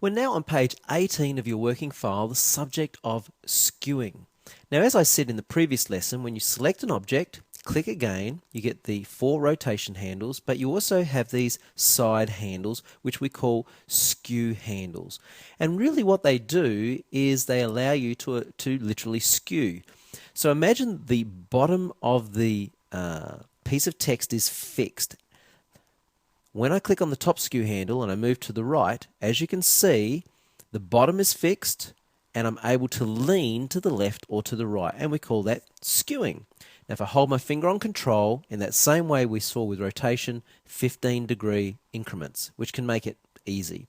We're now on page 18 of your working file, the subject of skewing. Now, as I said in the previous lesson, when you select an object, click again, you get the 4 rotation handles, but you also have these side handles, which we call skew handles. And really what they do is they allow you to literally skew. So imagine the bottom of the piece of text is fixed. When I click on the top skew handle and I move to the right, as you can see, the bottom is fixed and I'm able to lean to the left or to the right, and we call that skewing. Now if I hold my finger on control, in that same way we saw with rotation, 15-degree increments, which can make it easy.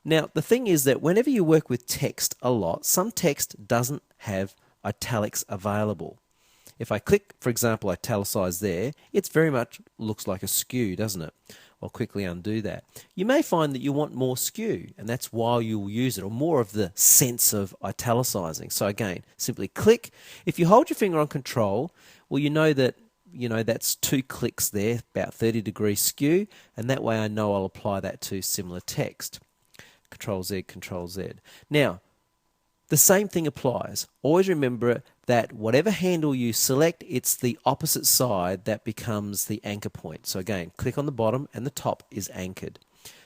Now the thing is that whenever you work with text a lot, some text doesn't have italics available. If I click, for example, italicize there, it very much looks like a skew, doesn't it? I'll quickly undo that. You may find that you want more skew, and that's why you'll use it, or more of the sense of italicizing. So again, simply click. If you hold your finger on control, well, you know that's 2 clicks there, about 30-degree skew, and that way I know I'll apply that to similar text. Control Z, Control Z. Now, the same thing applies. Always remember that whatever handle you select, it's the opposite side that becomes the anchor point. So again, click on the bottom and the top is anchored.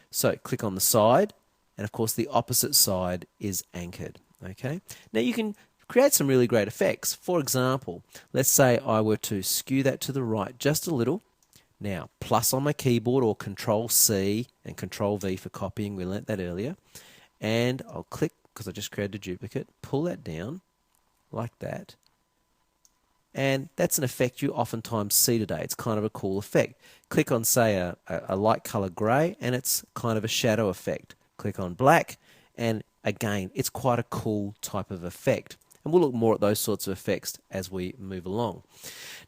So click on the side, and of course the opposite side is anchored. Okay. Now you can create some really great effects. For example, let's say I were to skew that to the right just a little. Now, plus on my keyboard, or Control C and Control V for copying, we learnt that earlier. And I'll click, because I just created a duplicate, pull that down like that, and that's an effect you oftentimes see today. It's kind of a cool effect. Click on, say, a light color grey, and it's kind of a shadow effect. Click on black, and again, it's quite a cool type of effect, and we'll look more at those sorts of effects as we move along.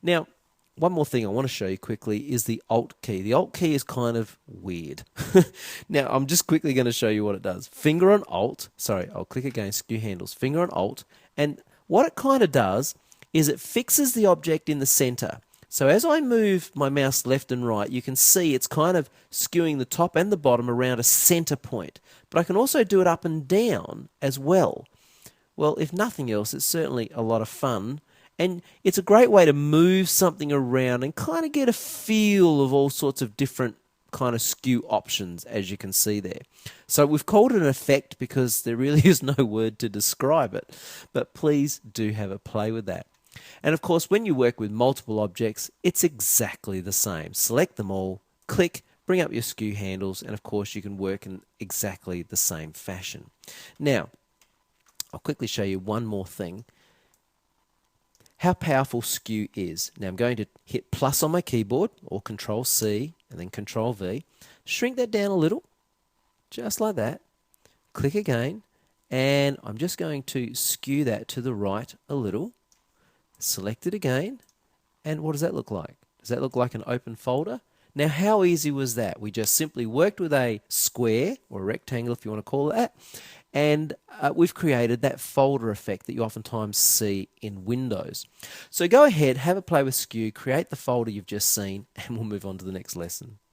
Now, one more thing I want to show you quickly is the Alt key. The Alt key is kind of weird. Now, I'm just quickly going to show you what it does. Finger on Alt. Sorry, I'll click again, skew handles. Finger on Alt. And what it kind of does is it fixes the object in the center. So as I move my mouse left and right, you can see it's kind of skewing the top and the bottom around a center point. But I can also do it up and down as well. Well, if nothing else, it's certainly a lot of fun. And it's a great way to move something around and kind of get a feel of all sorts of different kind of skew options, as you can see there. So we've called it an effect because there really is no word to describe it. But please do have a play with that. And of course, when you work with multiple objects, it's exactly the same. Select them all, click, bring up your skew handles, and of course you can work in exactly the same fashion. Now, I'll quickly show you one more thing. How powerful skew is. Now I'm going to hit plus on my keyboard, or Control C and then Control V. Shrink that down a little, just like that. Click again, and I'm just going to skew that to the right a little. Select it again, and what does that look like? Does that look like an open folder? Now how easy was that? We just simply worked with a square, or a rectangle if you want to call it that, and we've created that folder effect that you oftentimes see in Windows. So go ahead, have a play with skew, create the folder you've just seen, and we'll move on to the next lesson.